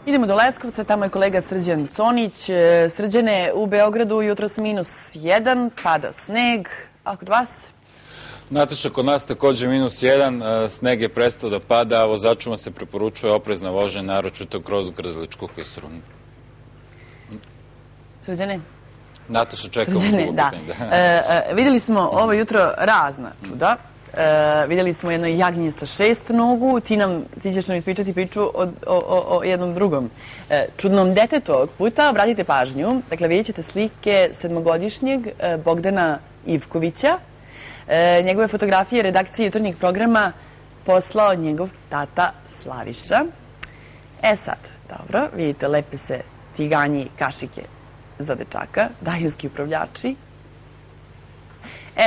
Idemo do Leskovca, tamo je kolega Srđan Conić. Srđane, u Beogradu jutros -1, pada sneg, a kod vas? Nataša, kod nas takođe -1, sneg je prestao da pada, a vozačima se preporučuje oprezna vožnja, naročito kroz Grdeličku klisuru. Srđane? Nataša, čekamo drugo pitanje. Vidjeli smo ovo jutro razna čuda. Vidjeli smo jedno jagnje sa 6 nogu. Ti ćeš nam ispričati priču o jednom drugom čudnom detetu ovog puta. Obratite pažnju. Dakle, vidjet ćete slike 7-godišnjeg Bogdana Ivkovića. Njegove fotografije redakcije jutarnjeg programa poslao njegov tata Slaviša. Sad, dobro, vidite, lepe se tiganji kašike za dečaka, daljinski upravljači.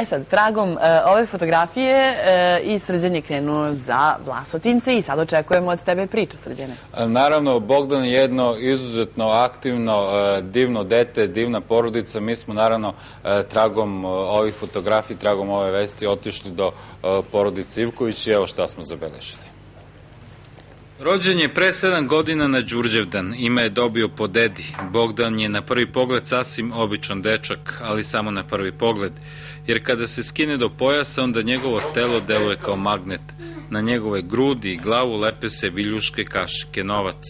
Sad, tragom ove fotografije i Srđan je krenuo za Vlasotince i sad očekujemo od tebe priču, Srđane. Naravno, Bogdan je jedno izuzetno aktivno, divno dete, divna porodica. Mi smo naravno tragom ovih fotografija, tragom ove vesti otišli do porodice Ivković i evo šta smo zabeležili. Rođen je pre 7 godina na Đurđevdan. Ime je dobio po dedi. Bogdan je na prvi pogled sasvim običan dečak, ali samo na prvi pogled. Jer kada se skine do pojasa, onda njegovo telo deluje kao magnet. Na njegove grudi i glavu lepe se viljuške kašike novac.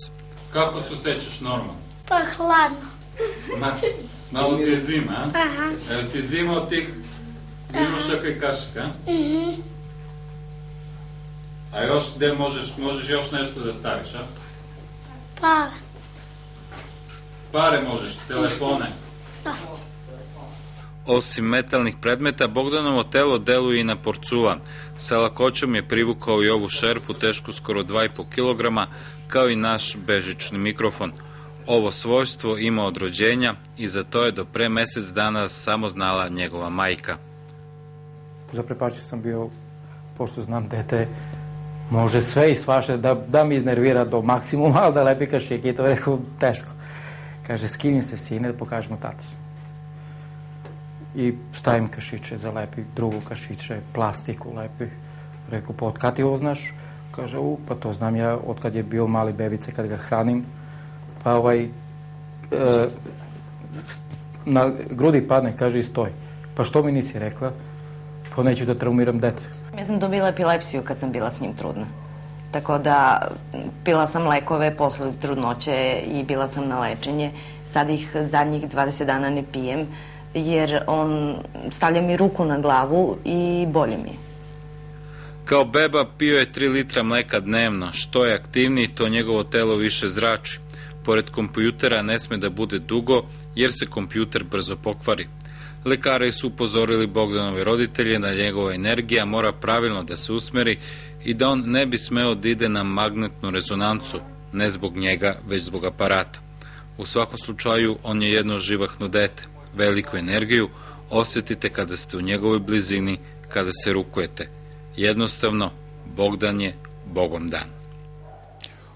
Kako se osjećaš normalno? Pa hladno. Malo ti je zima, a? Aha. Evo ti zima od tih viljušaka i kašika, a? A još gde možeš još nešto da staviš, a? Pare. Pare možeš, telefone. Da. Osim metalnih predmeta, Bogdanovo telo deluje i na porculan. Sa lakoćom je privukao i ovu šerpu tešku skoro 2,5 kilograma, kao i naš bežični mikrofon. Ovo svojstvo ima od rođenja i za to je do pre mesec dana samo znala njegova majka. Zaprepačen sam bio, pošto znam dete može sve i svaše, da mi iznervira do maksimuma, ali da lepi kašike i to je rekao teško. Kaže, skini se sine da pokažemo tati. I stavim kašiće, zalepi drugu kašiće, plastiku lepi. Rekao, pa otkad ti ovo znaš? Kaže, pa to znam ja otkad je bio mali bebice, kad ga hranim. Pa na grudi padne, kaže, i stoji. Pa što mi nisi rekla? Pa neću da traumiram dete. Ja sam dobila epilepsiju kad sam bila s njim trudna. Tako da pila sam lekove posle trudnoće i bila sam na lečenje. Sad ih zadnjih 20 dana ne pijem jer on stavlja mi ruku na glavu i bolje mi je. Kao beba pio je 3 litra mleka dnevno. Što je aktivniji, to njegovo telo više zrači. Pored kompjutera ne sme da bude dugo jer se kompjuter brzo pokvari. Lekari su upozorili Bogdanove roditelje da njegova energija mora pravilno da se usmeri i da on ne bi smeo da ide na magnetnu rezonancu, ne zbog njega, već zbog aparata. U svakom slučaju, on je jedno živahno dete. Veliku energiju osjetite kada ste u njegovoj blizini, kada se rukujete. Jednostavno, Bogdan je Bogom dan.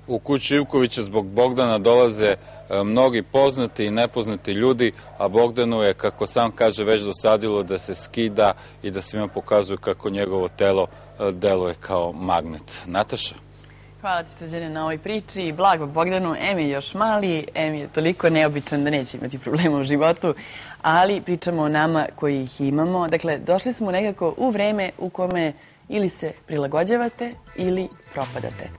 U kući Ivkovića zbog Bogdana dolaze mnogi poznati i nepoznati ljudi, a Bogdanu je, kako sam kaže, već dosadilo da se skida i da svima pokazuje kako njegovo telo deluje kao magnet. Nataša? Hvala ti, Srđane, na ovoj priči. Blago Bogdanu, em je još mali, em je toliko neobičan da neće imati problema u životu, ali pričamo o nama koji ih imamo. Dakle, došli smo nekako u vreme u kome ili se prilagođavate ili propadate.